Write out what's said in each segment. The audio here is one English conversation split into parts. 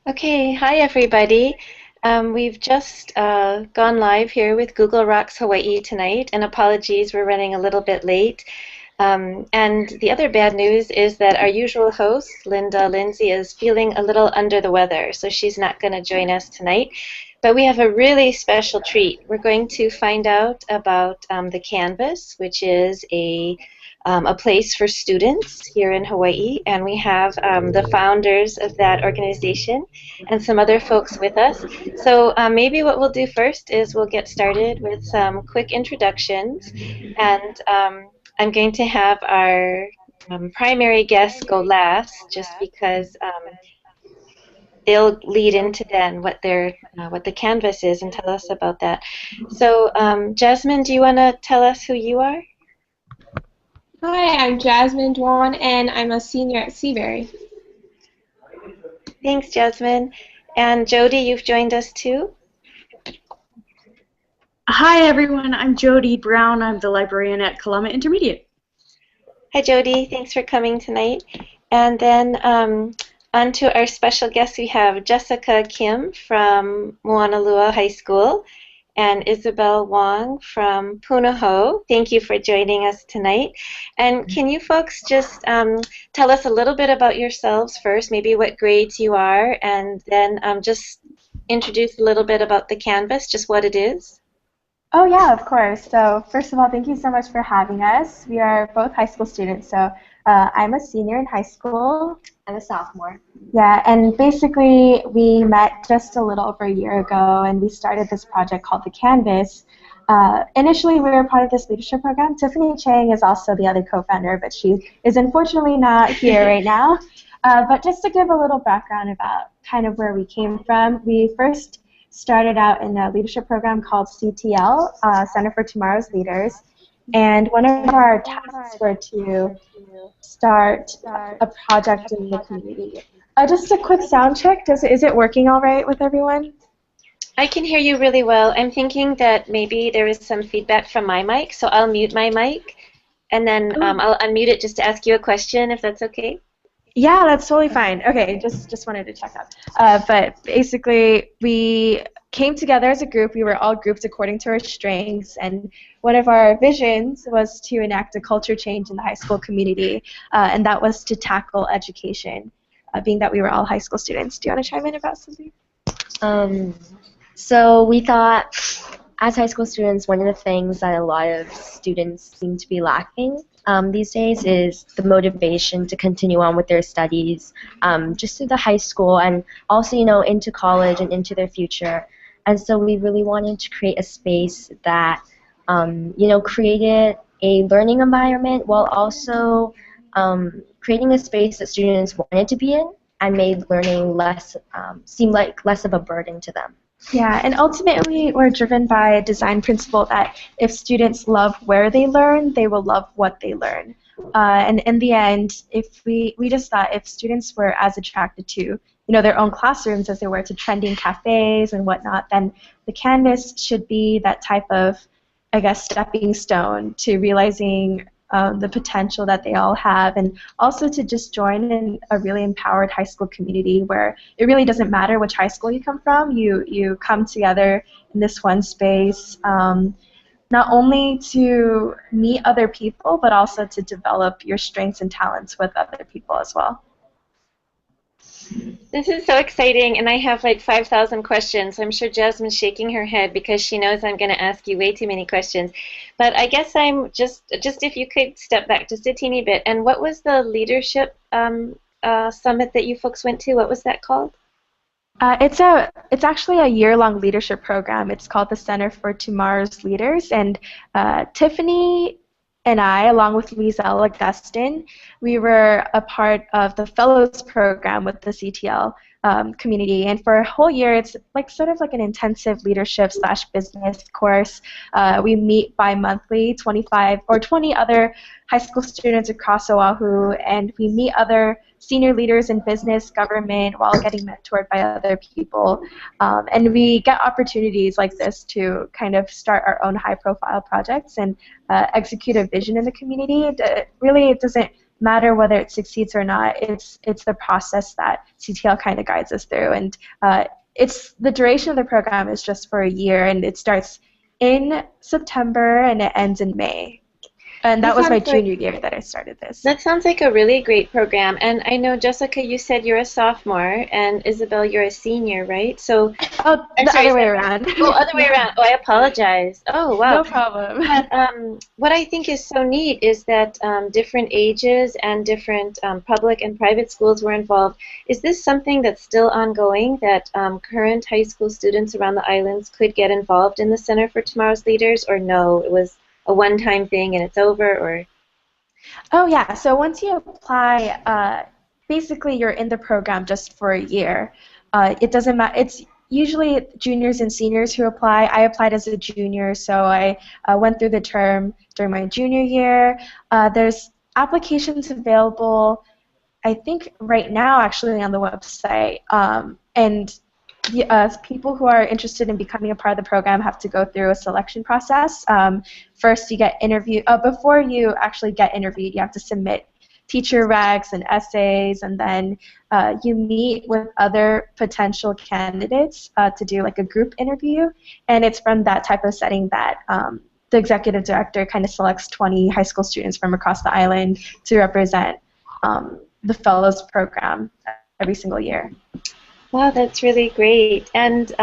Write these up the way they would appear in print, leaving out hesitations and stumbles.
Okay, hi everybody. We've just gone live here with Google Rocks Hawaii tonight, and apologies, we're running a little bit late. And the other bad news is that our usual host, Linda Lindsay, is feeling a little under the weather, so she's not going to join us tonight. But we have a really special treat. We're going to find out about the Canvas, which is a place for students here in Hawaii, and we have the founders of that organization and some other folks with us. So maybe what we'll do first is we'll get started with some quick introductions, and I'm going to have our primary guests go last, just because they'll lead into then what the canvas is and tell us about that. So Jasmine, do you want to tell us who you are? Hi, I'm Jasmine Dwan, and I'm a senior at Seabury. Thanks, Jasmine. And Jody, you've joined us too. Hi everyone, I'm Jody Brown. I'm the librarian at Kalama Intermediate. Hi, Jody. Thanks for coming tonight. And then on to our special guest, we have Jessica Kim from Moanalua High School and Isabel Wong from Punahou. Thank you for joining us tonight. And can you folks just tell us a little bit about yourselves first, maybe what grades you are, and then just introduce a little bit about the Canvas, just what it is? Oh yeah, of course. So first of all, thank you so much for having us. We are both high school students. So I'm a senior in high school. I'm a sophomore. Yeah, and basically we met just a little over a year ago, and we started this project called the Canvas. Initially, we were part of this leadership program. Tiffany Chang is also the other co-founder, but she is unfortunately not here right now. But just to give a little background about kind of where we came from, we first started out in a leadership program called CTL, Center for Tomorrow's Leaders. And one of our tasks were to start a project in the community. Just a quick sound check. Is it working all right with everyone? I can hear you really well. I'm thinking that maybe there is some feedback from my mic, so I'll mute my mic, and then I'll unmute it just to ask you a question, if that's okay. Yeah, that's totally fine. Okay, just wanted to check that. But basically, we came together as a group. We were all grouped according to our strengths, and one of our visions was to enact a culture change in the high school community, and that was to tackle education, being that we were all high school students. Do you want to chime in about something? Um, so we thought, as high school students, one of the things that a lot of students seem to be lacking these days is the motivation to continue on with their studies, just through the high school and also, into college and into their future. And so we really wanted to create a space that, created a learning environment while also creating a space that students wanted to be in and made learning seem like less of a burden to them. Yeah, and ultimately we're driven by a design principle that if students love where they learn, they will love what they learn. And in the end, if we just thought if students were as attracted to their own classrooms as they were to trending cafes and whatnot, then the Canvas should be that type of, I guess, stepping stone to realizing the potential that they all have, and also to just join in a really empowered high school community where it really doesn't matter which high school you come from. You come together in this one space, not only to meet other people, but also to develop your strengths and talents with other people as well. This is so exciting, and I have like 5,000 questions. I'm sure Jasmine's shaking her head because she knows I'm going to ask you way too many questions. But I guess I'm just if you could step back just a teeny bit. And what was the leadership summit that you folks went to? What was that called? It's actually a year-long leadership program. It's called the Center for Tomorrow's Leaders, and Tiffany and I, along with Lizelle Augustin, we were a part of the Fellows program with the CTL community. And for a whole year, it's like sort of like an intensive leadership / business course. We meet bi-monthly, 25 or 20 other high school students across Oahu, and we meet other senior leaders in business, government, while getting mentored by other people. And we get opportunities like this to kind of start our own high-profile projects and execute a vision in the community. It doesn't matter whether it succeeds or not. It's the process that CTL kind of guides us through, and it's the duration of the program is just for a year, and it starts in September and it ends in May. And that That was my sounds like junior year that I started this. that sounds like a really great program. And I know, Jessica, you said you're a sophomore, and Isabel, you're a senior, right? So, Oh, I'm the sorry. other way around. Oh, other way around. Oh, I apologize. Oh, wow. No problem. But what I think is so neat is that different ages and different public and private schools were involved. Is this something that's still ongoing, that current high school students around the islands could get involved in the Center for Tomorrow's Leaders, or no, it was a one-time thing and it's over, or? Oh yeah, so once you apply, basically you're in the program just for a year. It doesn't matter. It's usually juniors and seniors who apply. I applied as a junior, so I went through the term during my junior year. There's applications available, I think right now actually on the website, and people who are interested in becoming a part of the program have to go through a selection process. First, you get interviewed. Before you actually get interviewed, you have to submit teacher recs and essays, and then you meet with other potential candidates to do like a group interview. And it's from that type of setting that the executive director kind of selects 20 high school students from across the island to represent the fellows program every single year. Wow, that's really great. And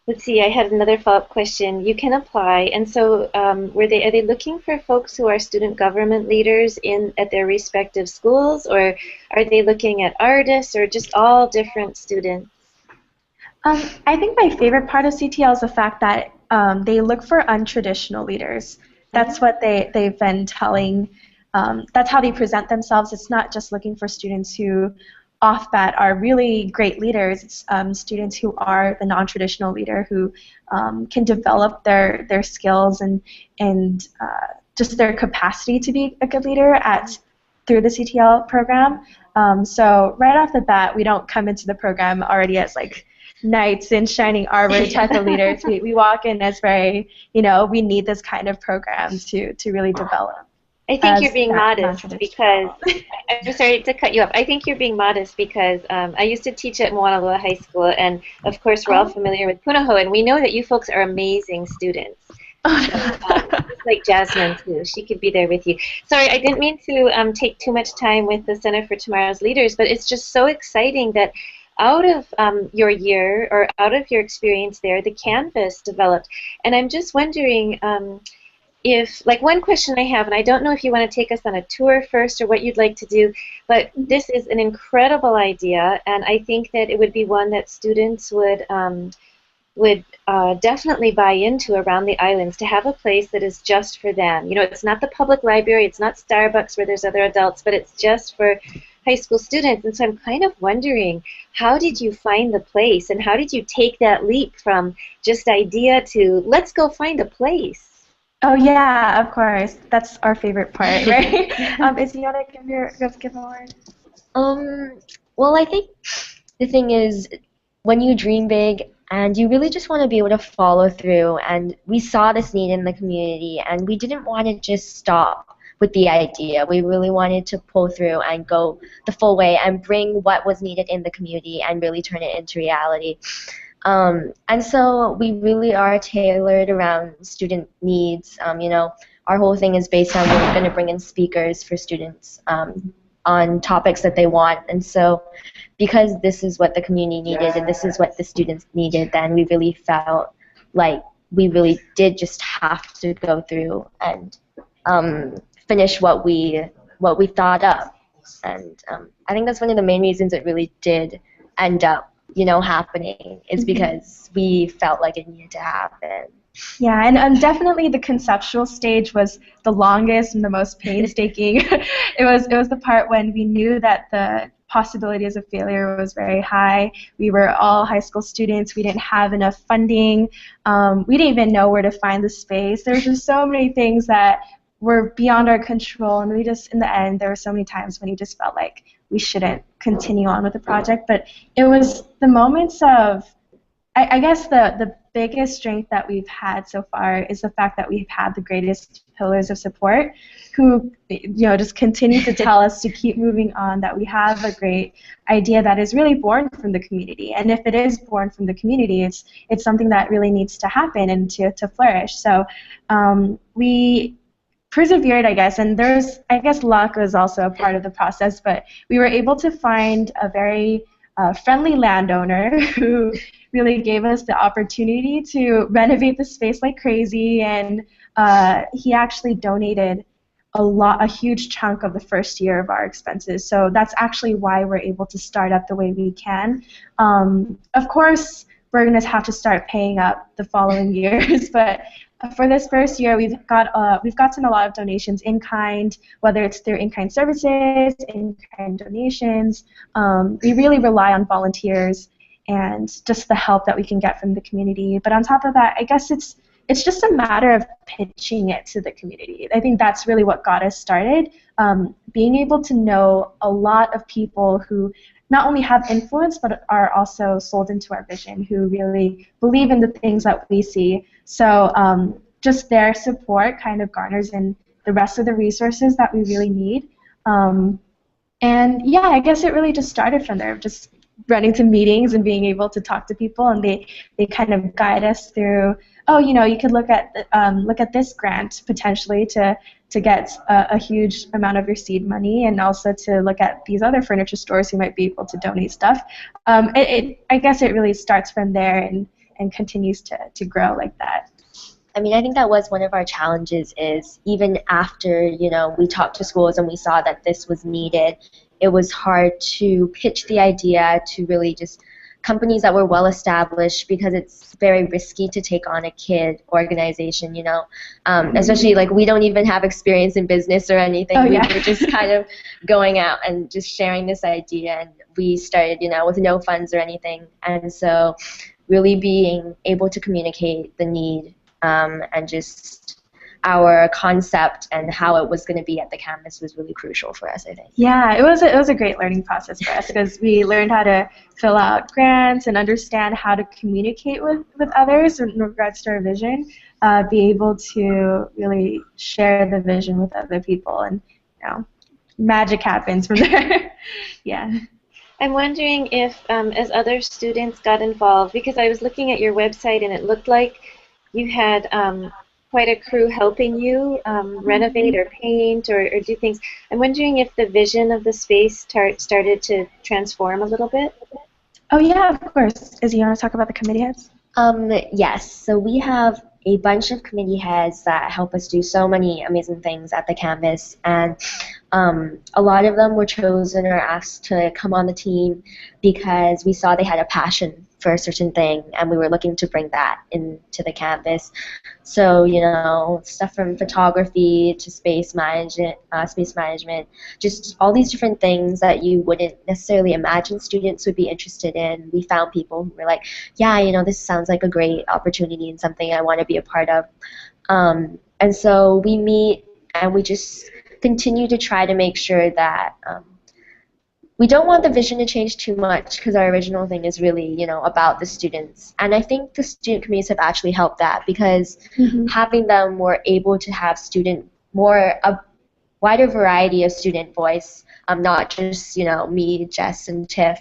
let's see, I had another follow-up question. You can apply, and so are they looking for folks who are student government leaders at their respective schools, or are they looking at artists, or just all different students? I think my favorite part of CTL is the fact that they look for untraditional leaders. That's what they've been telling. That's how they present themselves. It's not just looking for students who off bat are really great leaders. It's students who are the non-traditional leader who can develop their skills and just their capacity to be a good leader through the CTL program. So right off the bat, we don't come into the program already as like knights in shining armor type of leaders. We walk in as very, we need this kind of program to really develop. I think you're being modest because, I'm sorry to cut you off. I think you're being modest because I used to teach at Moanalua High School, and of course we're all familiar with Punahou, and we know that you folks are amazing students. Just like Jasmine too. She could be there with you. Sorry, I didn't mean to take too much time with the Center for Tomorrow's Leaders, but it's just so exciting that out of your year or out of your experience there, the Canvas developed. And I'm just wondering like one question I have, and I don't know if you want to take us on a tour first or what you'd like to do, but this is an incredible idea, and I think that it would be one that students would definitely buy into around the islands, to have a place that is just for them. It's not the public library, it's not Starbucks where there's other adults, but it's just for high school students. And so I'm kind of wondering, how did you find the place, and how did you take that leap from just idea to let's go find a place? Oh yeah, of course. That's our favorite part, right? Is you want to give more? Well, I think the thing is, when you dream big and you really just want to be able to follow through, and we saw this need in the community, and we didn't want to just stop with the idea. We really wanted to pull through and go the full way and bring what was needed in the community and really turn it into reality. And so we really are tailored around student needs. Our whole thing is based on we're going to bring in speakers for students on topics that they want. And so because this is what the community needed and this is what the students needed, then we really felt like we really did just have to go through and finish what we thought up. And I think that's one of the main reasons it really did end up happening, is because we felt like it needed to happen. Yeah, and definitely the conceptual stage was the longest and the most painstaking. It was the part when we knew that the possibilities of failure was very high. We were all high school students. We didn't have enough funding. We didn't even know where to find the space. There were just so many things that were beyond our control, and we just, in the end, there were so many times when you just felt like we shouldn't continue on with the project. But it was the moments of I guess the biggest strength that we've had so far is the fact that we've had the greatest pillars of support who just continue to tell us to keep moving on, that we have a great idea that is really born from the community. And if it is born from the community, it's something that really needs to happen and to flourish. So we persevered, I guess, and I guess luck was also a part of the process, but we were able to find a very friendly landowner who really gave us the opportunity to renovate the space like crazy, and he actually donated a huge chunk of the first year of our expenses. So that's actually why we're able to start up the way we can. Of course, we're going to have to start paying up the following years, but for this first year, we've gotten a lot of donations in kind, whether it's through in-kind services, in-kind donations. We really rely on volunteers and just the help that we can get from the community. But on top of that, I guess it's just a matter of pitching it to the community. I think that's really what got us started. Being able to know a lot of people who not only have influence but are also sold into our vision, who really believe in the things that we see. So just their support kind of garners in the rest of the resources that we really need. And yeah, I guess it really just started from there, just running to meetings and being able to talk to people, and they kind of guide us through, oh, you could look at this grant potentially to get a huge amount of your seed money, and also to look at these other furniture stores who might be able to donate stuff. I guess it really starts from there and continues to grow like that. I mean, I think that was one of our challenges, is even after, we talked to schools and we saw that this was needed, it was hard to pitch the idea to really just companies that were well established, because it's very risky to take on a kid organization, especially like we don't even have experience in business or anything. We were just kind of going out and just sharing this idea, and we started, with no funds or anything. And so really being able to communicate the need and just our concept and how it was going to be at the campus was really crucial for us, I think. Yeah, it was a great learning process for us, because we learned how to fill out grants and understand how to communicate with others in regards to our vision, be able to really share the vision with other people, and magic happens from there. Yeah. I'm wondering if, as other students got involved, because I was looking at your website and it looked like you had quite a crew helping you renovate or paint or do things. I'm wondering if the vision of the space started to transform a little bit? Oh yeah, of course. Izzy, you want to talk about the committee heads? Yes, so we have a bunch of committee heads that help us do so many amazing things at the campus, and a lot of them were chosen or asked to come on the team because we saw they had a passion for a certain thing, and we were looking to bring that into the campus. So, stuff from photography to space management, just all these different things that you wouldn't necessarily imagine students would be interested in. We found people who were like, yeah, this sounds like a great opportunity and something I want to be a part of. And so we meet and we just continue to try to make sure that we don't want the vision to change too much, because our original thing is really, about the students. And I think the student committees have actually helped that, because having them were able to have a wider variety of student voice, not just, me, Jess, and Tiff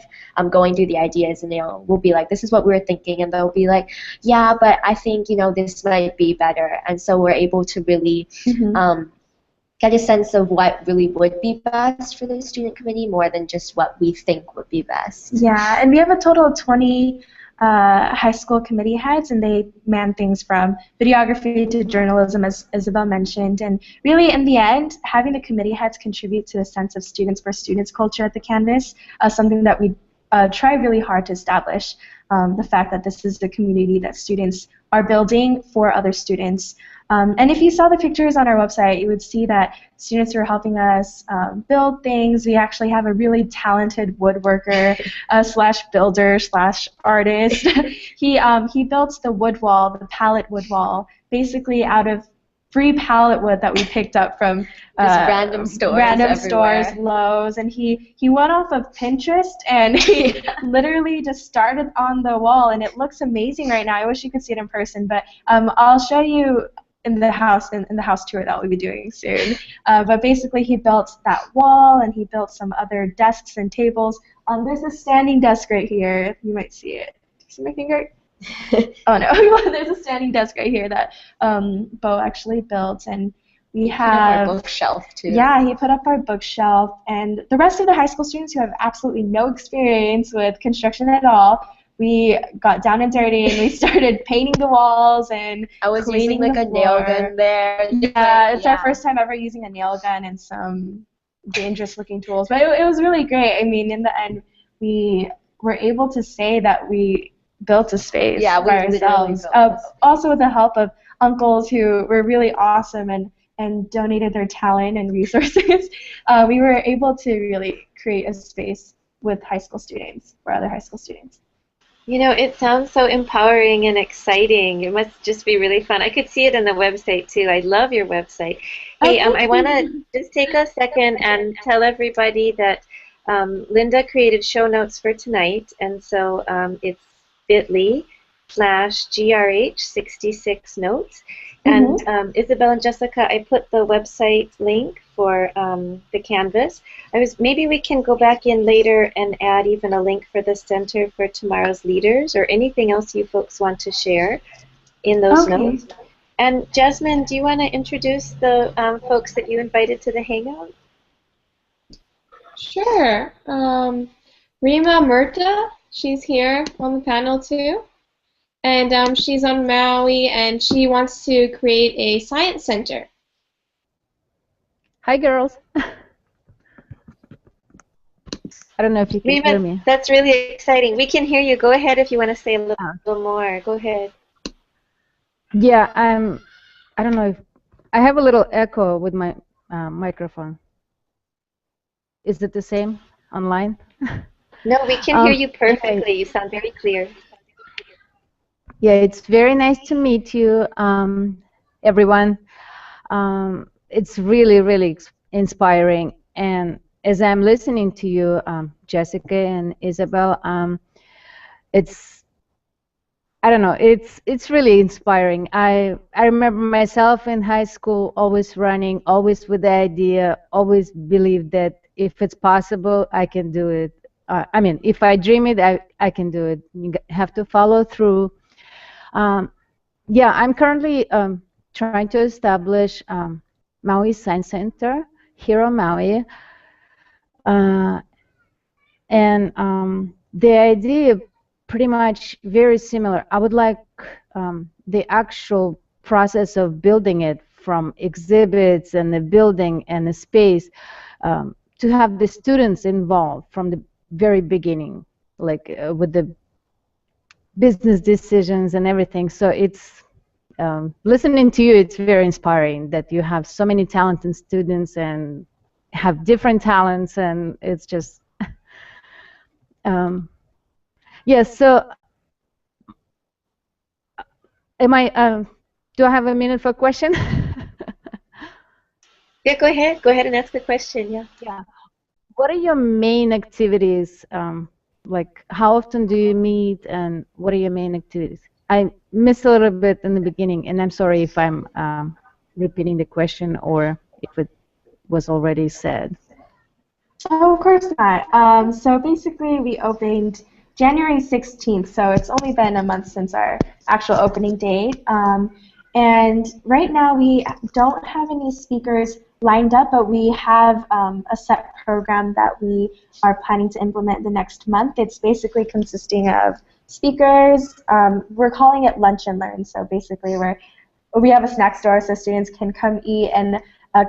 going through the ideas, and we'll be like, this is what we were thinking, and they'll be like, yeah, but I think, this might be better. And so we're able to really get a sense of what really would be best for the student committee, more than just what we think would be best. Yeah, and we have a total of 20 high school committee heads, and they man things from videography to journalism, as Isabel mentioned. And really, in the end, having the committee heads contribute to a sense of students for students culture at the campus, something that we try really hard to establish. The fact that this is the community that students are building for other students. And if you saw the pictures on our website, you would see that students are helping us build things. We actually have a really talented woodworker slash builder slash artist. He built the wood wall, the pallet wood wall, basically out of free pallet wood that we picked up from random stores stores, everywhere. Lowe's, and he went off of Pinterest and he literally just started on the wall, and it looks amazing right now. I wish you could see it in person, but I'll show you in the house in the house tour that we'll be doing soon. But basically, he built that wall, and he built some other desks and tables. There's a standing desk right here. You might see it. Do you see my finger? Oh no, there's a standing desk right here that Bo actually built, and we have our bookshelf too. Yeah, he put up our bookshelf, and the rest of the high school students who have absolutely no experience with construction at all, we got down and dirty and we started painting the walls and I was cleaning using like the a nail floor. gun there. Yeah, it's our first time ever using a nail gun and some dangerous looking tools, but it was really great. I mean, in the end, we were able to say that we built a space by ourselves. Also with the help of uncles who were really awesome and donated their talent and resources, we were able to really create a space with high school students, for other high school students. You know, it sounds so empowering and exciting. It must just be really fun. I could see it on the website too. I love your website. Hey, I want to just take a second and tell everybody that Linda created show notes for tonight, and so it's bit.ly/grh66 notes. And Isabel and Jessica, I put the website link for the Canvas. Maybe we can go back in later and add even a link for the Center for Tomorrow's Leaders or anything else you folks want to share in those notes. And Jasmine, do you want to introduce the folks that you invited to the Hangout? Sure. Rima Murta, she's here on the panel too. And she's on Maui, and she wants to create a science center. Hi, girls. I don't know if you can hear me. That's really exciting. We can hear you. Go ahead if you want to say a little more. Go ahead. Yeah, I don't know if I have a little echo with my microphone. Is it the same online? No, we can hear you perfectly. You sound very clear. Yeah, it's very nice to meet you, everyone. It's really, really inspiring. And as I'm listening to you, Jessica and Isabel, I don't know, it's really inspiring. I remember myself in high school always running, always with the idea, always believed that if it's possible, I can do it. I mean, if I dream it, I can do it. You have to follow through. Yeah, I'm currently trying to establish Maui Science Center here on Maui. And the idea pretty much very similar. I would like the actual process of building it from exhibits and the building and the space to have the students involved from the very beginning, like with the business decisions and everything. So it's listening to you, it's very inspiring that you have so many talented students and have different talents, and it's just yes. So am I do I have a minute for a question? Yeah, go ahead. Go ahead and ask the question. Yeah. What are your main activities? Like, how often do you meet, and what are your main activities? I missed a little bit in the beginning, and I'm sorry if I'm repeating the question or if it was already said. Oh, of course not. So basically, we opened January 16th, so it's only been a month since our actual opening date. And right now, we don't have any speakers lined up, but we have a set program that we are planning to implement the next month. It's basically consisting of speakers. We're calling it Lunch and Learn. So basically, we have a snack store so students can come eat and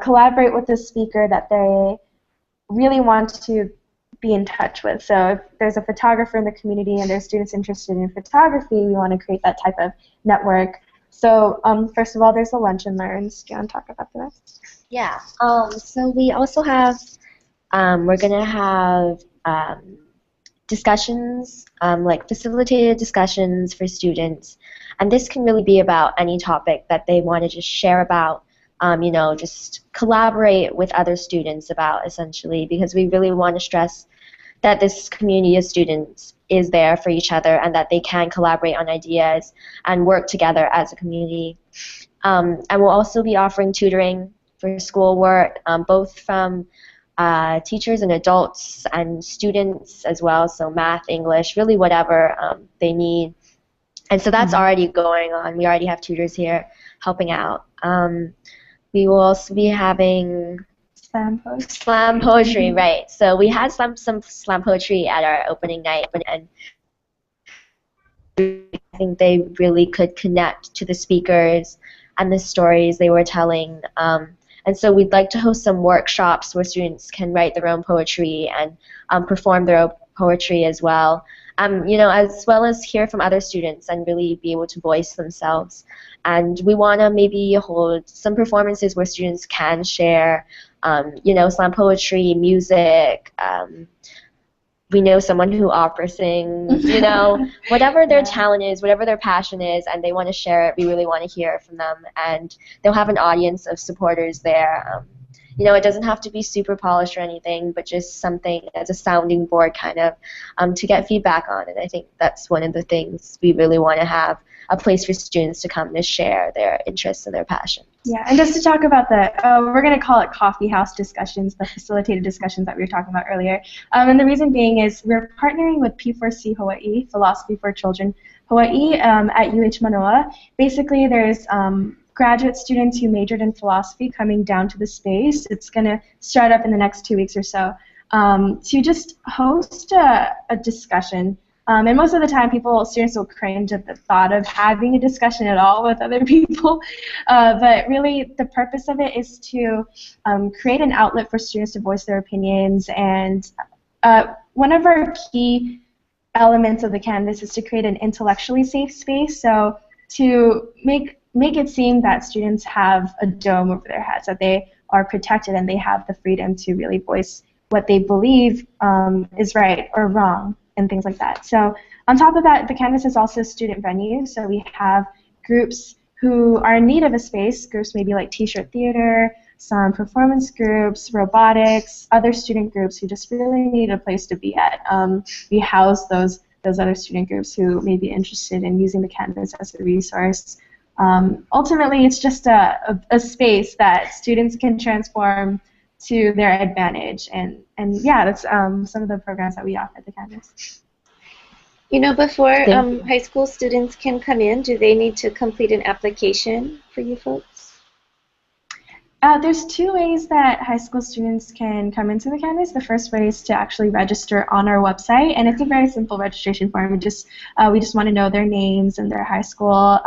collaborate with the speaker that they really want to be in touch with. So if there's a photographer in the community and there's students interested in photography, we want to create that type of network. So first of all, there's the Lunch and Learns. Do you want to talk about the rest? Yeah. So we also have, we're going to have discussions, like facilitated discussions for students. And this can really be about any topic that they want to just share about. just collaborate with other students about, essentially, because we really want to stress that this community of students is there for each other and that they can collaborate on ideas and work together as a community. And we'll also be offering tutoring for schoolwork, both from teachers and adults and students as well, so math, English, really whatever they need. And so that's already going on. We already have tutors here helping out. We will also be having slam poetry, right. So we had some slam poetry at our opening night, and I think they really could connect to the speakers and the stories they were telling. And so we'd like to host some workshops where students can write their own poetry and perform their own poetry as well. As well as hear from other students and really be able to voice themselves. And we want to maybe hold some performances where students can share, slam poetry, music. We know someone who opera sings, whatever their talent is, whatever their passion is, and they want to share it, we really want to hear from them. And they'll have an audience of supporters there. It doesn't have to be super polished or anything, but just something as a sounding board kind of to get feedback on. And I think that's one of the things we really want to have, a place for students to come to share their interests and their passions. Yeah, and just to talk about we're going to call it coffee house discussions, the facilitated discussions that we were talking about earlier. And the reason being is we're partnering with P4C Hawaii, Philosophy for Children Hawaii, at UH Manoa. Basically, there's graduate students who majored in philosophy coming down to the space. It's going to start up in the next 2 weeks or so to just host a discussion. And most of the time, students will cringe at the thought of having a discussion at all with other people. But really, the purpose of it is to create an outlet for students to voice their opinions. And one of our key elements of the Canvas is to create an intellectually safe space. So to make it seem that students have a dome over their heads, that they are protected and they have the freedom to really voice what they believe is right or wrong and things like that. So on top of that, the Canvas is also a student venue. So we have groups who are in need of a space, groups maybe like T-shirt theater, some performance groups, robotics, other student groups who just really need a place to be at. We house those other student groups who may be interested in using the Canvas as a resource. Ultimately, it's just a space that students can transform to their advantage, and yeah, that's some of the programs that we offer at the Canvas. Before high school students can come in, do they need to complete an application for you folks? There's two ways that high school students can come into the Canvas. The first way is to actually register on our website, and it's a very simple registration form. We just want to know their names and their high school,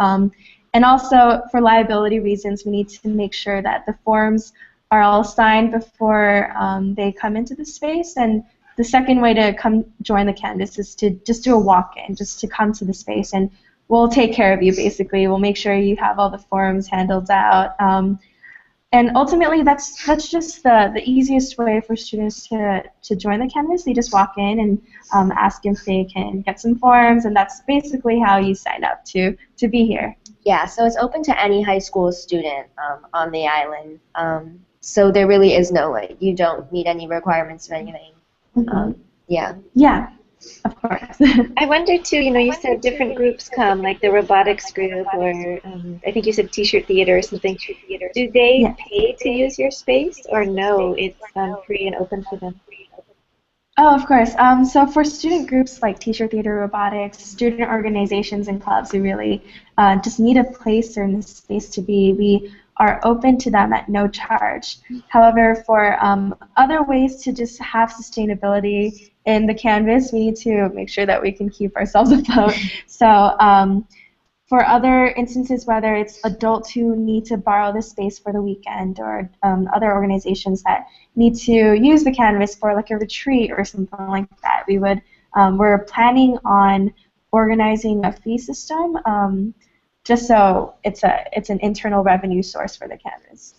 and also for liability reasons, we need to make sure that the forms are all signed before they come into the space. And the second way to come join the Canvas is to just do a walk-in, just to come to the space, and we'll take care of you, basically. We'll make sure you have all the forms handled out. And ultimately, that's just the easiest way for students to join the Canvas. They just walk in and ask if they can get some forms, and that's basically how you sign up to be here. Yeah, so it's open to any high school student on the island. So there really is you don't need any requirements or anything. Yeah. Yeah, of course. I wonder too, you said different groups come, like the robotics group, or I think you said T-shirt theater or something. Do they pay to use your space, or no, it's free and open for them? Oh, of course. So for student groups like T-shirt theater, robotics, student organizations and clubs who really just need a place or a space to be, we are open to them at no charge. However, for other ways to just have sustainability in the Canvas, we need to make sure that we can keep ourselves afloat. So for other instances, whether it's adults who need to borrow the space for the weekend, or other organizations that need to use the Canvas for like a retreat or something like that, we're planning on organizing a fee system, just so it's an internal revenue source for the Canvas.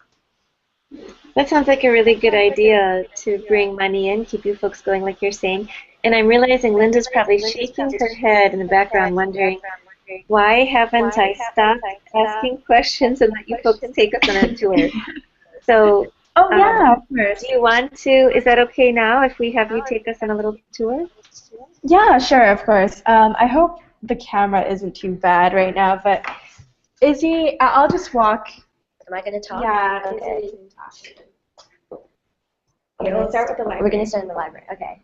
That sounds like a really good idea to bring money in, keep you folks going like you're saying. And I'm realizing Linda's probably shaking her head in the background wondering, Why haven't I stopped asking questions and let you folks take us on a tour? So, Oh yeah, of course. do you want to, is that okay now if we have you take us on a little tour? Yeah, sure, of course. I hope the camera isn't too bad right now, but Izzy, I'll just walk. Am I going to talk? Yeah, Okay. Izzy can talk. Okay, we'll start with the library. We're going to start in the library. Okay.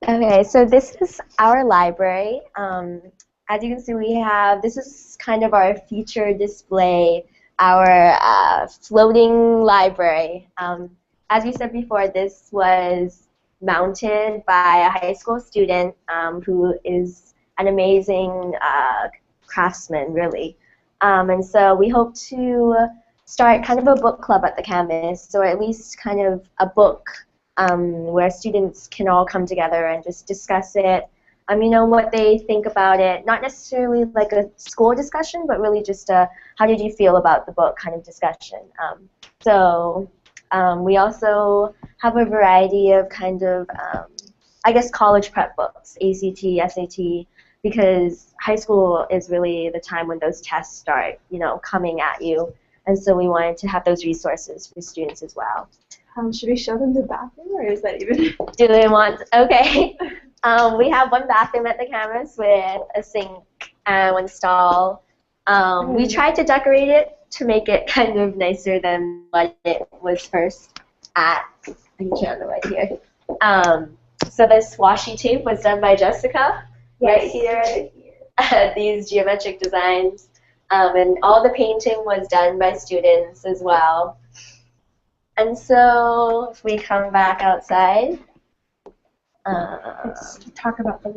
Okay, so this is our library. As you can see, this is kind of our feature display, our floating library. As we said before, this was mounted by a high school student who is an amazing craftsman, really. And so we hope to start kind of a book club at the campus, or at least kind of a book where students can all come together and just discuss it, you know, what they think about it. Not necessarily like a school discussion, but really just a how did you feel about the book kind of discussion. We also have a variety of kind of, I guess, college prep books, ACT, SAT, because high school is really the time when those tests start, you know, coming at you. And so we wanted to have those resources for students as well. Should we show them the bathroom, or is that even? Do they want? Okay. We have one bathroom at the campus with a sink and one stall. We tried to decorate it to make it kind of nicer than what it was first at. I can show them right here. So this washi tape was done by Jessica, right here. These geometric designs. And all the painting was done by students as well. And so if we come back outside, Let's talk about the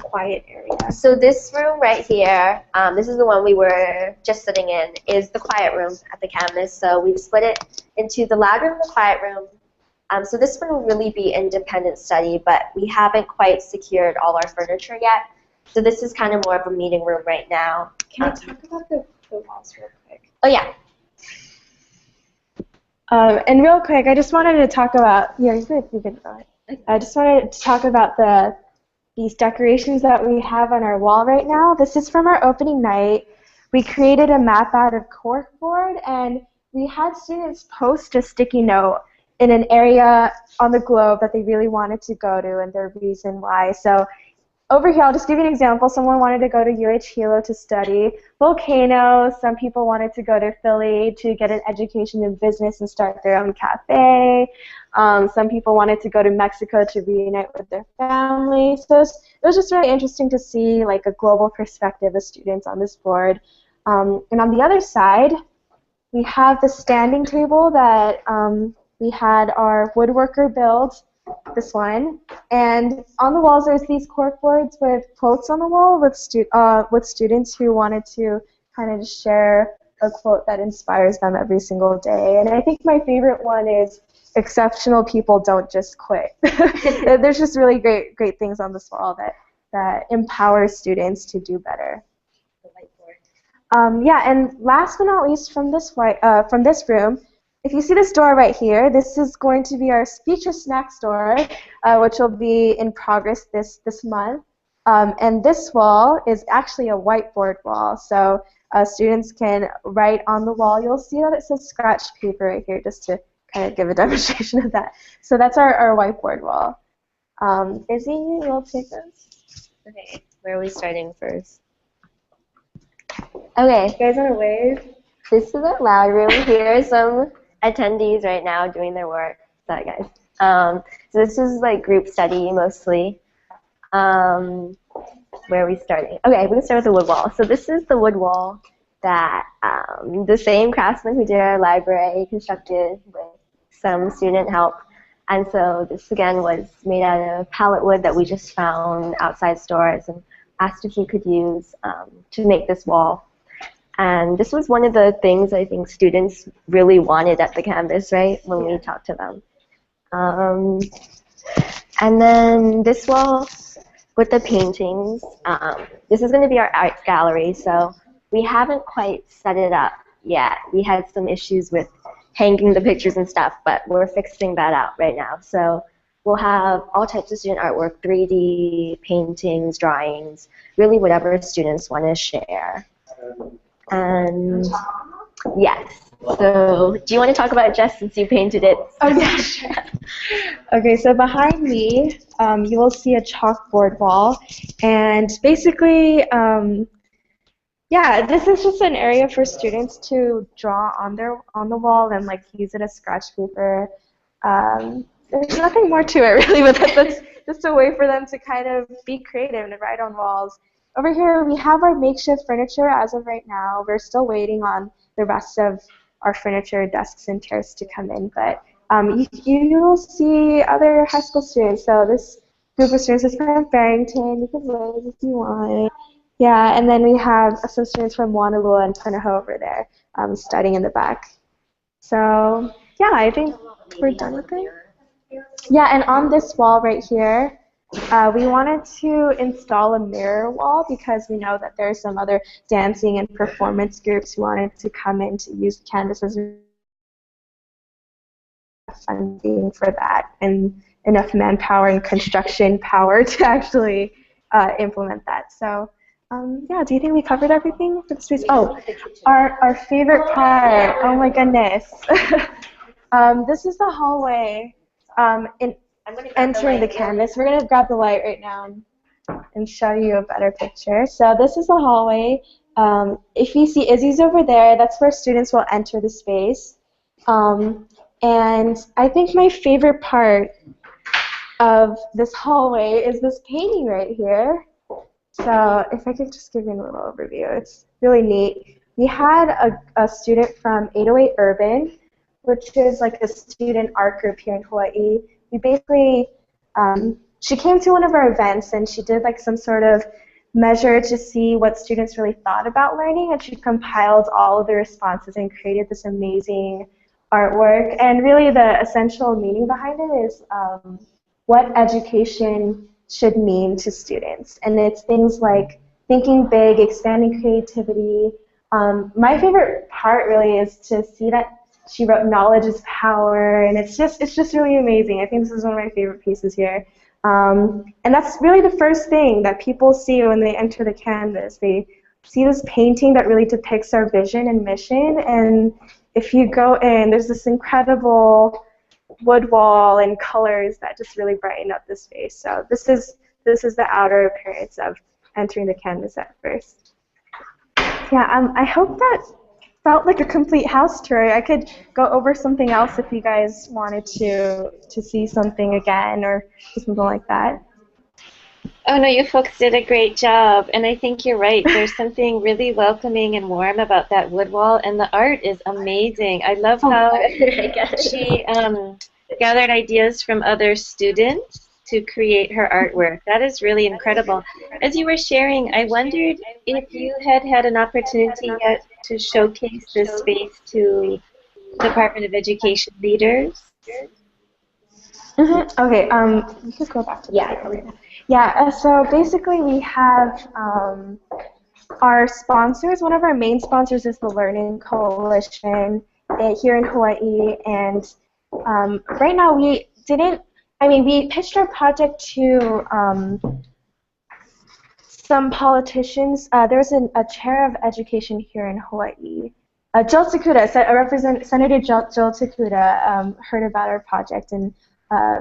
quiet area. so this room right here, this is the one we were just sitting in, is the quiet room at the campus. So we've split it into the loud room and the quiet room. So this one will really be independent study, but we haven't quite secured all our furniture yet. So this is kind of more of a meeting room right now. Can we talk about the walls real quick? Oh yeah. And real quick, I just wanted to talk about. Yeah, you can go ahead. I just wanted to talk about these decorations that we have on our wall right now. This is from our opening night. We created a map out of corkboard, and we had students post a sticky note in an area on the globe that they really wanted to go to and their reason why. So over here, I'll just give you an example. Someone wanted to go to UH Hilo to study volcanoes. Some people wanted to go to Philly to get an education in business and start their own cafe. Some people wanted to go to Mexico to reunite with their family. So it was just really interesting to see like a global perspective of students on this board. And on the other side, we have the standing table that we had our woodworker build. This one, and on the walls there's these corkboards with quotes on the wall with students who wanted to kind of just share a quote that inspires them every single day. And I think my favorite one is exceptional people don't just quit. There's just really great things on this wall that empower students to do better. Yeah, and last but not least from this room. If you see this door right here, this is going to be our speech and snack store, which will be in progress this month. And this wall is actually a whiteboard wall, so students can write on the wall. You'll see that it says scratch paper right here, just to kind of give a demonstration of that. So that's our whiteboard wall. Izzy, you'll take this. Okay, where are we starting first? Okay. You guys want to wave? This is our loud room. Here are some attendees right now doing their work. Sorry, guys. So this is like group study mostly. Where are we starting? Okay, we're going to start with the wood wall. So this is the wood wall that the same craftsman who did our library constructed with some student help. And so this again was made out of pallet wood that we just found outside stores and asked if we could use to make this wall. And this was one of the things I think students really wanted at the campus, right, when we talked to them. And then this wall with the paintings, this is going to be our art gallery, so we haven't quite set it up yet. We had some issues with hanging the pictures and stuff, but we're fixing that out right now. So we'll have all types of student artwork, 3D, paintings, drawings, really whatever students want to share. And yes. So, do you want to talk about it, Jess, since you painted it? Oh, yeah, sure. Okay, so behind me, you will see a chalkboard wall, and basically, yeah, this is just an area for students to draw on the wall and like use it as scratch paper. There's nothing more to it really, but that's just a way for them to kind of be creative and write on walls. Over here, we have our makeshift furniture as of right now. We're still waiting on the rest of our furniture, desks, and chairs to come in, but you'll see other high school students. So this group of students is from Barrington. You can wave if you want. Yeah, and then we have some students from Wanalua and Punahou over there studying in the back. So yeah, I think we're done with it. Yeah, and on this wall right here, we wanted to install a mirror wall because we know that there are some other dancing and performance groups who wanted to come in to use the canvas as funding for that and enough manpower and construction power to actually implement that. So yeah, do you think we covered everything for the space? Oh, our favorite part. Oh my goodness. This is the hallway in entering the canvas. We're going to grab the light right now and show you a better picture. So this is the hallway. If you see Izzy's over there, that's where students will enter the space. And I think my favorite part of this hallway is this painting right here. So if I could just give you a little overview, it's really neat. We had a student from 808 Urban, which is like a student art group here in Hawaii. We basically, she came to one of our events and she did like some sort of measure to see what students really thought about learning, and she compiled all of the responses and created this amazing artwork. And really the essential meaning behind it is what education should mean to students. And it's things like thinking big, expanding creativity. My favorite part really is to see that she wrote knowledge is power, and it's just really amazing. I think this is one of my favorite pieces here. And that's really the first thing that people see when they enter the canvas. They see this painting that really depicts our vision and mission, and if you go in, there's this incredible wood wall and colors that just really brighten up the space. So this is the outer appearance of entering the canvas at first. Yeah, I hope that felt like a complete house tour. I could go over something else if you guys wanted to see something again or something like that. Oh no, you folks did a great job, and I think you're right. There's something really welcoming and warm about that wood wall, and the art is amazing. I love how she gathered ideas from other students to create her artwork. That is really incredible. As you were sharing, I wondered if you had an opportunity yet to showcase this space to Department of Education leaders. Okay, we could go back to that. Yeah, so basically we have our sponsors. One of our main sponsors is the Learning Coalition here in Hawaii, and right now we pitched our project to some politicians. There's a chair of education here in Hawaii. Jill Takuda, Senator Jill Takuda heard about our project and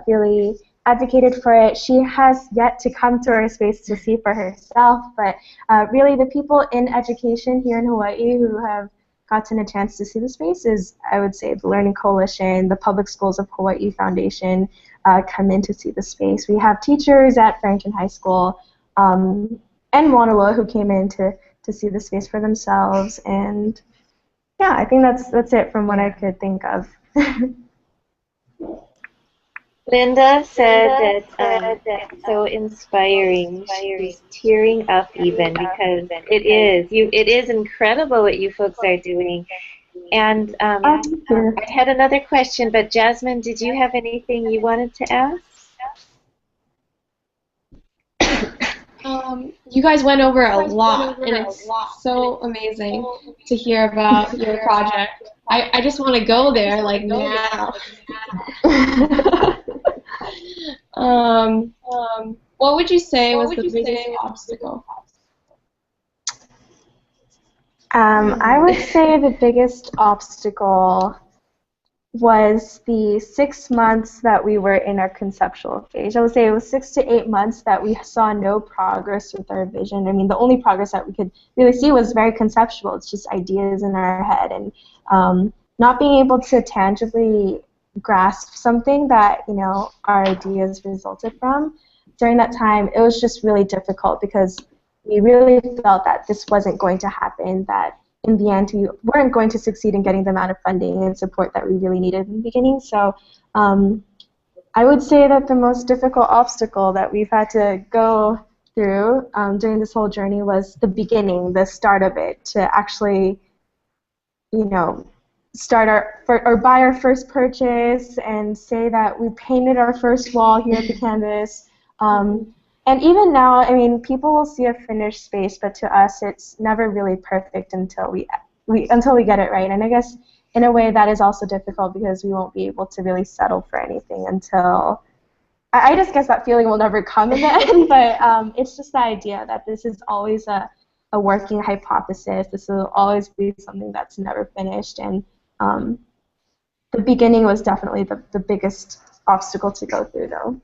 really advocated for it. She has yet to come to our space to see for herself, but really the people in education here in Hawaii who have gotten a chance to see the space is, I would say, the Learning Coalition, the Public Schools of Hawaii Foundation come in to see the space. We have teachers at Barrington High School and Wanalua who came in to see the space for themselves, and yeah, I think that's it from what I could think of. Linda said that it's so inspiring. She's tearing up even because it is incredible what you folks are doing. And I had another question, but Jasmine, did you have anything you wanted to ask? You guys went over a lot, and it's so amazing to hear about your project. I just want to go there, like, now. Um, what would you say was the biggest obstacle? I would say the biggest obstacle was the 6 months that we were in our conceptual phase. I would say it was 6 to 8 months that we saw no progress with our vision. I mean, the only progress that we could really see was very conceptual. It's just ideas in our head, and not being able to tangibly grasp something that our ideas resulted from. During that time, it was just really difficult because we really felt that this wasn't going to happen, that in the end we weren't going to succeed in getting the amount of funding and support that we really needed in the beginning. So I would say that the most difficult obstacle that we've had to go through during this whole journey was the beginning, the start of it, to actually, start or buy our first purchase and say that we painted our first wall here at the campus. And even now, I mean, people will see a finished space, but to us, it's never really perfect until we get it right. And I guess in a way that is also difficult because we won't be able to really settle for anything until I just guess that feeling will never come in the end. But it's just the idea that this is always a working hypothesis. This will always be something that's never finished. And the beginning was definitely the biggest obstacle to go through, though.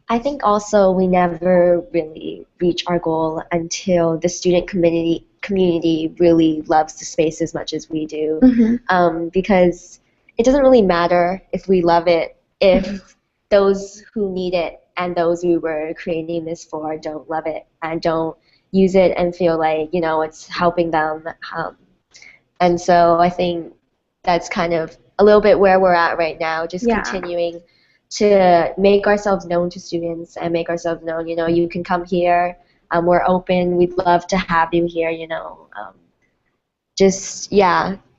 I think also we never really reach our goal until the student community really loves the space as much as we do. Mm-hmm. Because it doesn't really matter if we love it if those who need it and those we were creating this for don't love it and don't use it and feel like it's helping them. And so I think that's kind of a little bit where we're at right now, just continuing to make ourselves known to students and make ourselves known, you can come here, we're open, we'd love to have you here,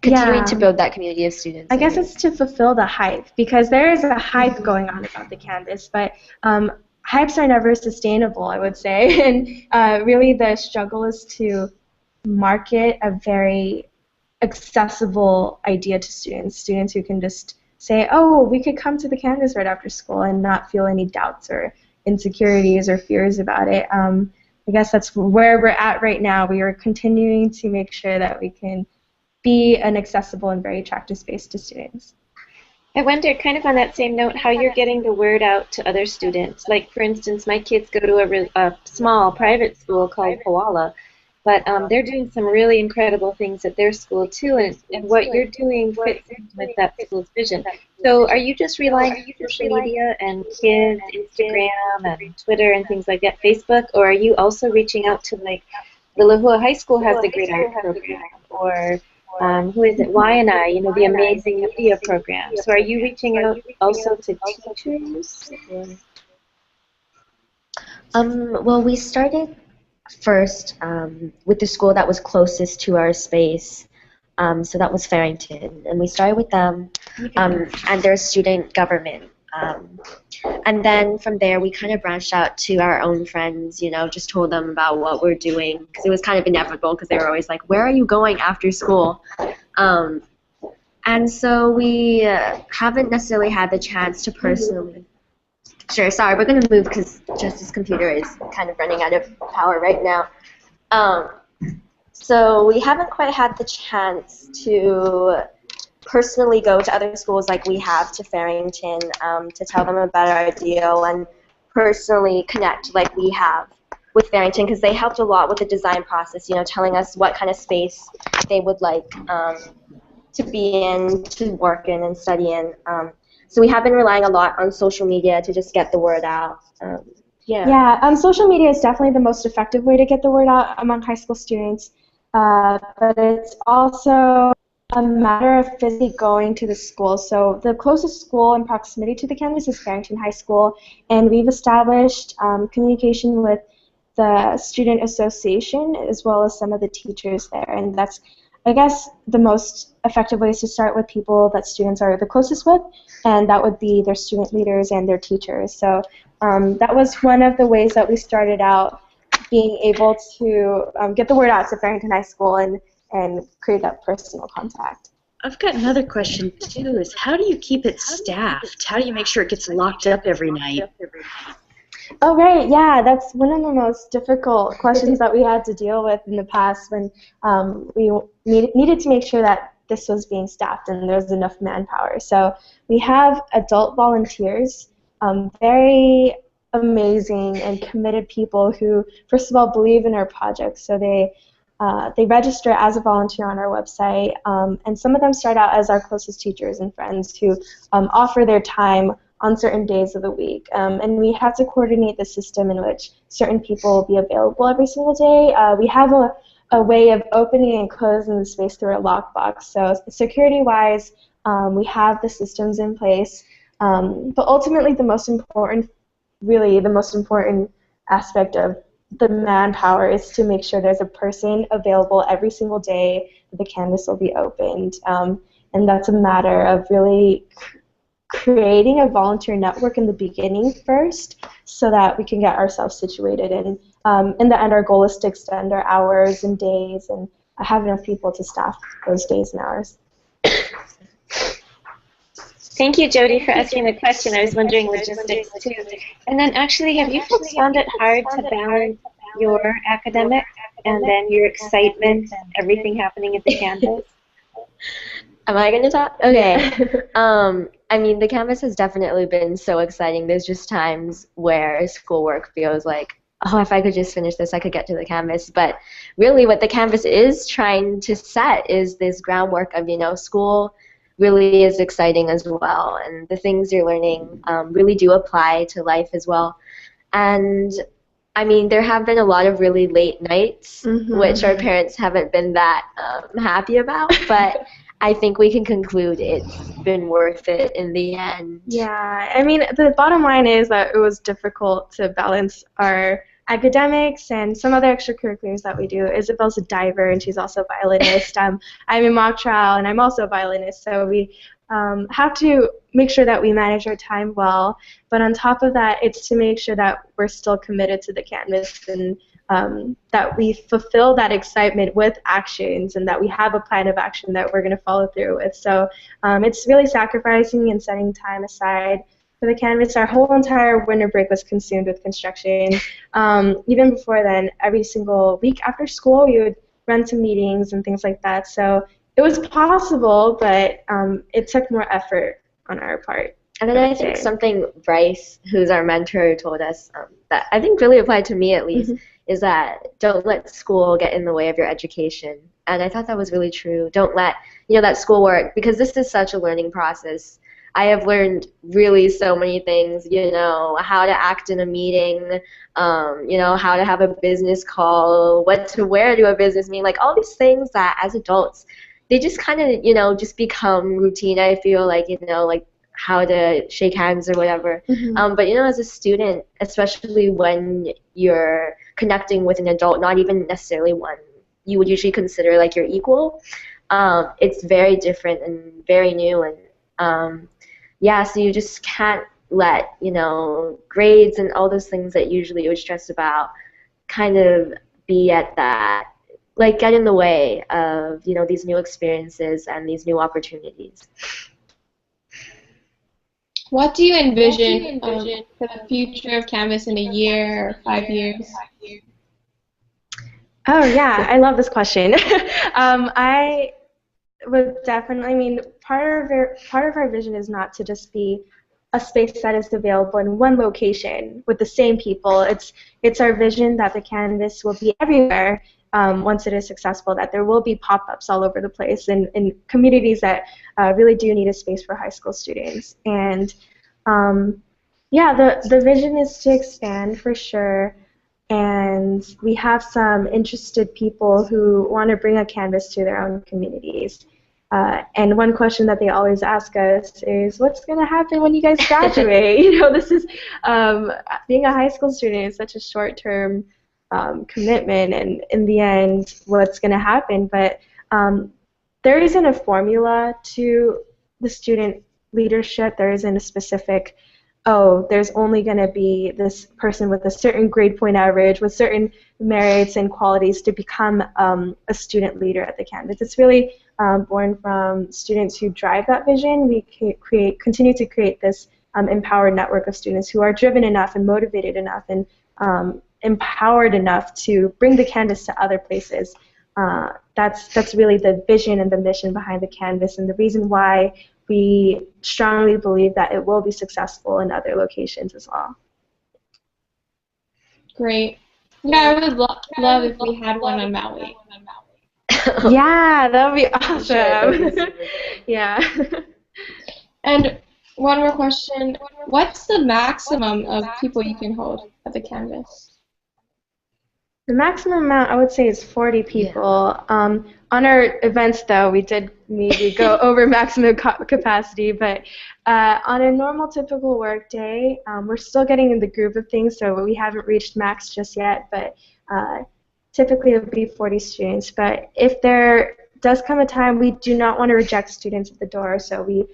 continuing to build that community of students. I guess it's to fulfill the hype, because there is a hype going on about the campus, but hypes are never sustainable, I would say, and really the struggle is to market a very accessible idea to students who can just say, oh, we could come to the campus right after school and not feel any doubts or insecurities or fears about it. I guess that's where we're at right now. We are continuing to make sure that we can be an accessible and very attractive space to students. I wonder, kind of on that same note, how you're getting the word out to other students. Like, for instance, my kids go to a small private school called Koala, but they're doing some really incredible things at their school too, and what you're doing fits in with that school's vision. So are you just relying on social media and kids, Instagram and Twitter and things like that, Facebook, or are you also reaching out to, like, the Lahua High School has the Great Art Program, or who is it, YNI, the Amazing Media Program. So are you reaching out also to teachers? Well, we started first with the school that was closest to our space, so that was Farrington, and we started with them and their student government, and then from there we kind of branched out to our own friends, just told them about what we're doing, because it was kind of inevitable, because they were always like, where are you going after school? And so we haven't necessarily had the chance to personally. Sure, sorry, we're going to move because Jess's computer is kind of running out of power right now. So we haven't quite had the chance to personally go to other schools like we have to Farrington to tell them about our ideal and personally connect like we have with Farrington, because they helped a lot with the design process, telling us what kind of space they would like to be in, to work in and study in. So we have been relying a lot on social media to just get the word out. Social media is definitely the most effective way to get the word out among high school students, but it's also a matter of physically going to the school. So the closest school in proximity to the campus is Farrington High School, and we've established communication with the student association as well as some of the teachers there, and that's, I guess, the most effective way is to start with people that students are the closest with, and that would be their student leaders and their teachers. So that was one of the ways that we started out, being able to get the word out to Farrington High School and create that personal contact. I've got another question too. Is how do you keep it staffed? How do you make sure it gets locked up every night? Oh, right. Yeah, that's one of the most difficult questions that we had to deal with in the past when we needed to make sure that this was being staffed and there was enough manpower. So we have adult volunteers, very amazing and committed people who, first of all, believe in our project. So they register as a volunteer on our website, and some of them start out as our closest teachers and friends who offer their time on certain days of the week. And we have to coordinate the system in which certain people will be available every single day. We have a way of opening and closing the space through a lockbox. So security-wise, we have the systems in place. But ultimately, the most important aspect of the manpower is to make sure there's a person available every single day that the Canvas will be opened. And that's a matter of really creating a volunteer network in the beginning first so that we can get ourselves situated. And in the end, our goal is to extend our hours and days and have enough people to staff those days and hours. Thank you, Jody, for asking the question. I was wondering logistics too. And then actually, have you folks found it hard to balance your academics and then your excitement and everything happening at the campus? Am I going to talk? Okay. I mean, the campus has definitely been so exciting. There's just times where schoolwork feels like, oh, if I could just finish this, I could get to the campus. But really what the campus is trying to set is this groundwork of, school really is exciting as well. And the things you're learning really do apply to life as well. And I mean, there have been a lot of really late nights, which our parents haven't been that happy about, but I think we can conclude it's been worth it in the end. Yeah, I mean, the bottom line is that it was difficult to balance our academics and some other extracurriculars that we do. Isabel's a diver, and she's also a violinist. I'm in mock trial, and I'm also a violinist, so we have to make sure that we manage our time well. But on top of that, it's to make sure that we're still committed to the Canvas and that we fulfill that excitement with actions and that we have a plan of action that we're going to follow through with. So it's really sacrificing and setting time aside for the Canvas. Our whole entire winter break was consumed with construction. Even before then, every single week after school, we would run to meetings and things like that. So it was possible, but it took more effort on our part. And then I think something Bryce, who's our mentor, told us that I think really applied to me at least, is that don't let school get in the way of your education. And I thought that was really true. Don't let, that schoolwork, because this is such a learning process. I have learned really so many things, how to act in a meeting, how to have a business call, what to wear to a business meeting, like all these things that as adults, they just kind of, just become routine. I feel like, like how to shake hands or whatever. But, as a student, especially when you're connecting with an adult, not even necessarily one you would usually consider like your equal, it's very different and very new. And so you just can't let, grades and all those things that usually you would stress about kind of be at that, like get in the way of, these new experiences and these new opportunities. What do you envision for the future of Canvas in a year or 5 years? Oh, yeah, I love this question. I would definitely, part of our vision is not to just be a space that is available in one location with the same people. It's our vision that the Canvas will be everywhere once it is successful, that there will be pop-ups all over the place in communities that really do need a space for high school students. And the vision is to expand for sure. And we have some interested people who want to bring a Canvas to their own communities. And one question that they always ask us is, what's going to happen when you guys graduate? This is, being a high school student is such a short-term commitment, and in the end, what's going to happen? But there isn't a formula to the student leadership. There isn't a specific, there's only going to be this person with a certain grade point average with certain merits and qualities to become a student leader at the Canvas. It's really born from students who drive that vision. We continue to create this empowered network of students who are driven enough and motivated enough and empowered enough to bring the Canvas to other places. That's really the vision and the mission behind the Canvas, and the reason why we strongly believe that it will be successful in other locations as well. Great. Yeah, I would love if we had one on Maui. Yeah, that would be awesome. Yeah. And one more question. What's the maximum of people you can hold at the Canvas? The maximum amount, I would say, is 40 people. Yeah. On our events, though, we did maybe go over maximum capacity, but on a normal, typical work day, we're still getting in the groove of things, so we haven't reached max just yet, but typically it would be 40 students. But if there does come a time, we do not want to reject students at the door, so we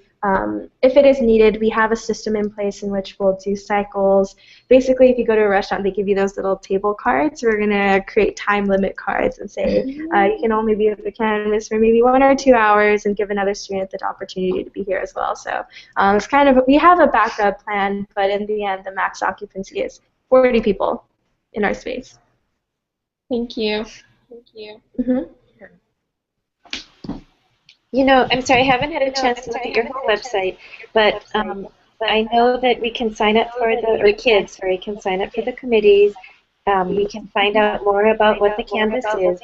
if it is needed, we have a system in place in which we'll do cycles. Basically, if you go to a restaurant, they give you those little table cards. We're going to create time limit cards and say you can only be at the Canvas for maybe 1 or 2 hours and give another student the opportunity to be here as well. So it's kind of, we have a backup plan, but in the end, the max occupancy is 40 people in our space. Thank you. Thank you. Mm-hmm. You know, I'm sorry, I haven't had a chance to look at your whole website, but I know that we can sign up for the kids, sorry, can sign up for the committees. We can find out more about what the Canvas is.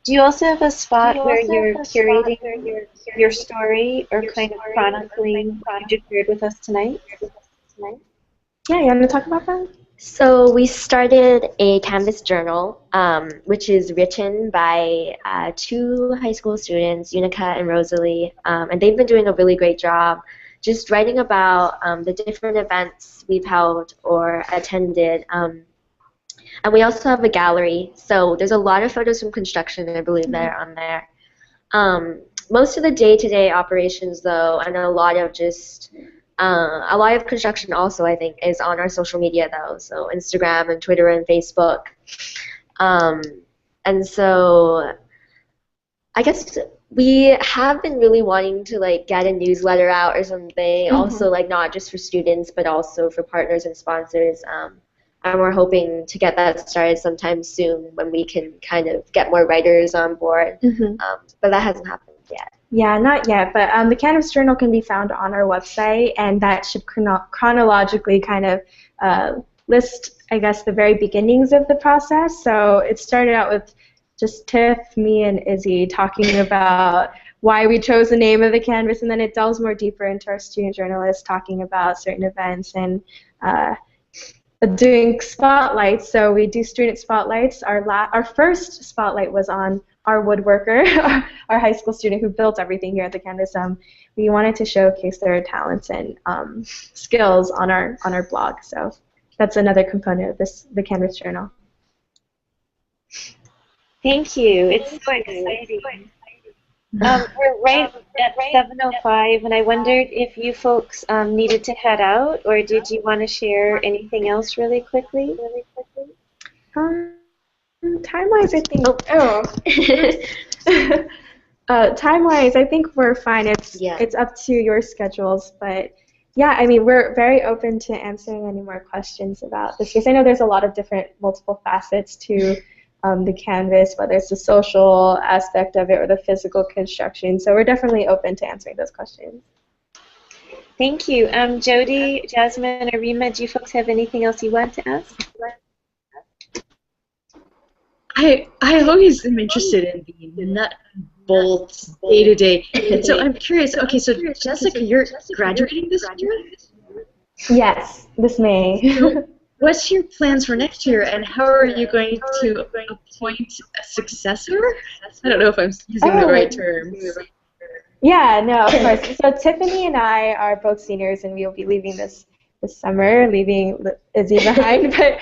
Do you also have a spot where you're curating your story or kind of chronicling what you just shared with us tonight? Yeah, you want to talk about that? So we started a Canvas journal, which is written by 2 high school students, Unica and Rosalie, and they've been doing a really great job just writing about the different events we've held or attended. And we also have a gallery, so there's a lot of photos from construction, I believe, that are on there. Most of the day-to-day operations, though, and a lot of construction also, I think, is on our social media, though, so Instagram and Twitter and Facebook. And so I guess we have been really wanting to, like, get a newsletter out or something, also, like, not just for students, but also for partners and sponsors. And we're hoping to get that started sometime soon when we can kind of get more writers on board. But that hasn't happened yet. Yeah, not yet, but the Canvas Journal can be found on our website, and that should chronologically kind of list, I guess, the very beginnings of the process. So it started out with just Tiff, me, and Izzy talking about why we chose the name of the Canvas, and then it delves more deeper into our student journalists talking about certain events and doing spotlights. So we do student spotlights. Our first spotlight was on our woodworker, our high school student who built everything here at the Canvas. We wanted to showcase their talents and skills on our blog. So that's another component of the Canvas Journal. Thank you. It's so exciting. We're right at 7:05, and I wondered if you folks needed to head out, or did you want to share anything else really quickly? Time-wise, I think. Time-wise, I think we're fine. It's up to your schedules, but yeah, I mean, we're very open to answering any more questions about this case. I know there's a lot of different, multiple facets to the Canvas, whether it's the social aspect of it or the physical construction. So we're definitely open to answering those questions. Thank you. Jody, Jasmine, or Rima, do you folks have anything else you want to ask? I always am interested in the nut bolts day-to-day. And so I'm curious, okay, so Jessica, you're graduating this year? Yes, this May. So what's your plans for next year, and how are you going to appoint a successor? I don't know if I'm using the right terms. Yeah, no, of course. So Tiffany and I are both seniors, and we'll be leaving this summer, leaving Izzy behind. But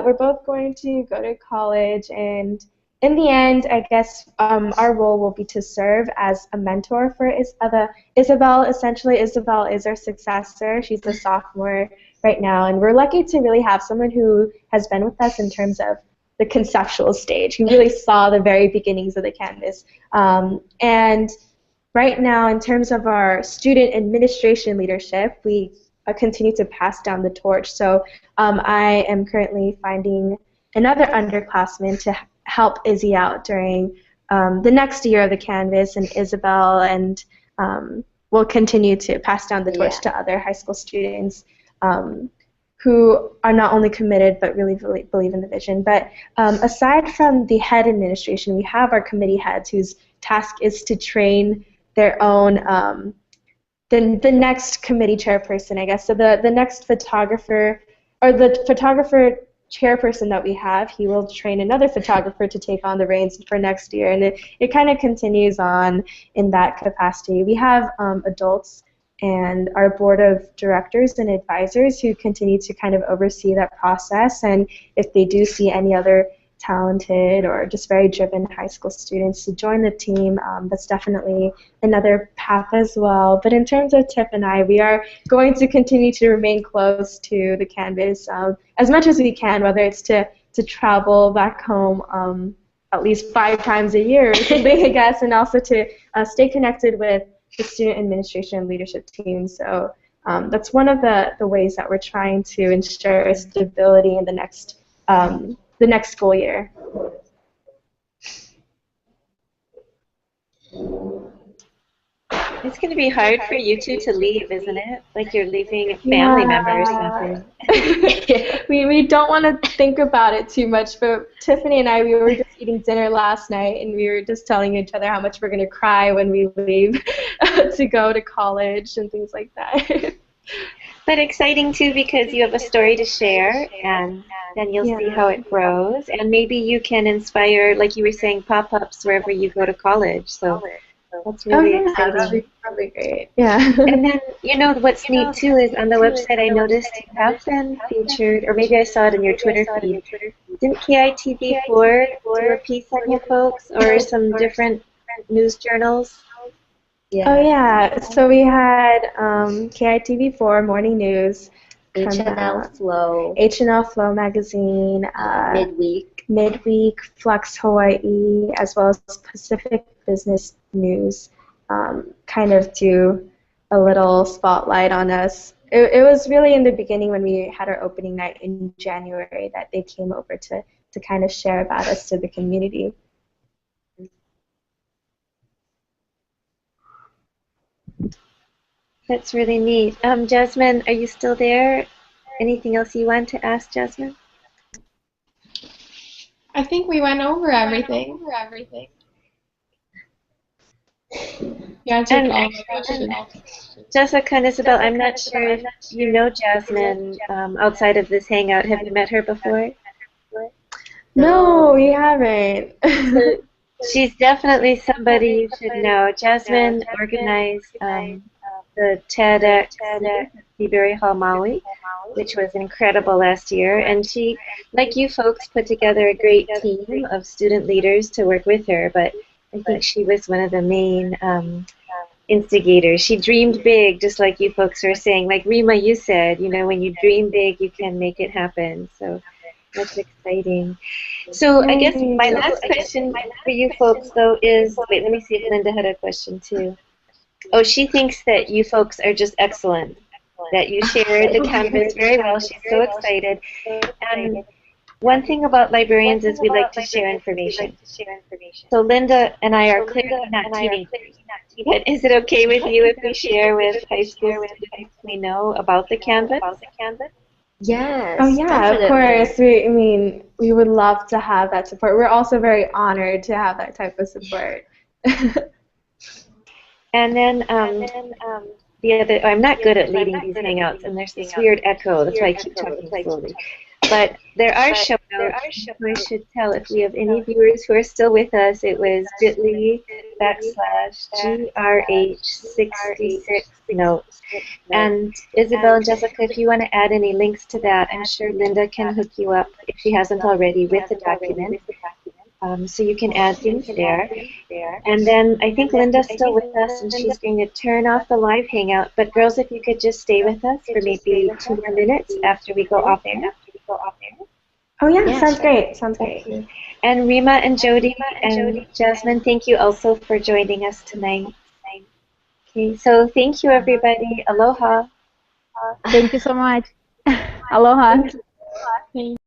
we're both going to go to college, and in the end, I guess our role will be to serve as a mentor for Isabel. Essentially, Isabel is our successor. She's a sophomore right now, and we're lucky to really have someone who has been with us in terms of the conceptual stage. He really saw the very beginnings of the Canvas. And right now, in terms of our student administration leadership, we continue to pass down the torch. So I am currently finding another underclassman to help Izzy out during the next year of the Canvas, and Isabel and will continue to pass down the torch to other high school students who are not only committed but really believe in the vision. But aside from the head administration, we have our committee heads whose task is to train their own, the next committee chairperson, I guess. So the next photographer, or the photographer chairperson that we have, he will train another photographer to take on the reins for next year, and it kind of continues on in that capacity. We have adults and our board of directors and advisors who continue to kind of oversee that process, and if they do see any other talented or just very driven high school students to join the team, that's definitely another path as well. But in terms of Tiff and I, we are going to continue to remain close to the Canvas as much as we can, whether it's to travel back home at least 5 times a year or something, I guess, and also to stay connected with the student administration and leadership team. So that's one of the ways that we're trying to ensure stability in the next school year. It's going to be hard for you two to leave, isn't it? Like you're leaving a family member or something. we don't want to think about it too much, but Tiffany and I, we were just eating dinner last night, and we were just telling each other how much we're going to cry when we leave to go to college and things like that. But exciting too, because you have a story to share, and then you'll see how it grows, and maybe you can inspire, like you were saying, pop-ups wherever you go to college. So that's really exciting. That's probably great. Yeah. And then, you know, what's neat too is on the website I noticed you have been featured, or maybe I saw it in your Twitter feed. Didn't KITV4 do a piece on you folks, or some different news journals? Yeah. Oh yeah, so we had KITV4 Morning News, H&L Flow, H&L Flow magazine, Midweek, Flux Hawaii, as well as Pacific Business News, kind of do a little spotlight on us. It was really in the beginning when we had our opening night in January that they came over to kind of share about us to the community. That's really neat. Jasmine, are you still there? Anything else you want to ask, Jasmine? I think we went over everything. You answered all the questions. Jessica and Isabel, I'm not sure if you know Jasmine outside of this hangout. Have you met her before? No, we haven't. She's definitely somebody you should know. Jasmine organized the TEDx at Seabury Hall, Maui, which was incredible last year. And she, like you folks, put together a great team of student leaders to work with her. But I think she was one of the main instigators. She dreamed big, just like you folks were saying. Like Rima, you said, you know, when you dream big, you can make it happen. So that's exciting. So I guess my last question for you folks, though, is, wait, let me see if Linda had a question, too. Oh, she thinks that you folks are just excellent, that you shared the Canvas very well. She's so excited. And one thing about librarians is we like to share information. So Linda and I are clearly not teenagers. But is it okay with you if we share with high school students we know about the Canvas? Yes. Oh yeah, definitely. of course. We would love to have that support. We're also very honored to have that type of support. And then the other, I'm not good at leading these hangouts, and there's this weird echo. That's why I keep talking slowly. But there are show notes. I should tell if we have any viewers who are still with us. It was bit.ly/GRH66 notes. And Isabel and Jessica, if you want to add any links to that, I'm sure Linda can hook you up if she hasn't already with the document. So you can add things there. And then I think Linda's still with us, and she's going to turn off the live hangout. But girls, if you could just stay with us for maybe 2 more minutes after we go off air. Oh yeah, Yeah, sounds sure. great. Sounds great. Okay. And Rima and Jody and Jasmine, thank you also for joining us tonight. Okay, so thank you everybody. Aloha. Thank you so much. Aloha. Thank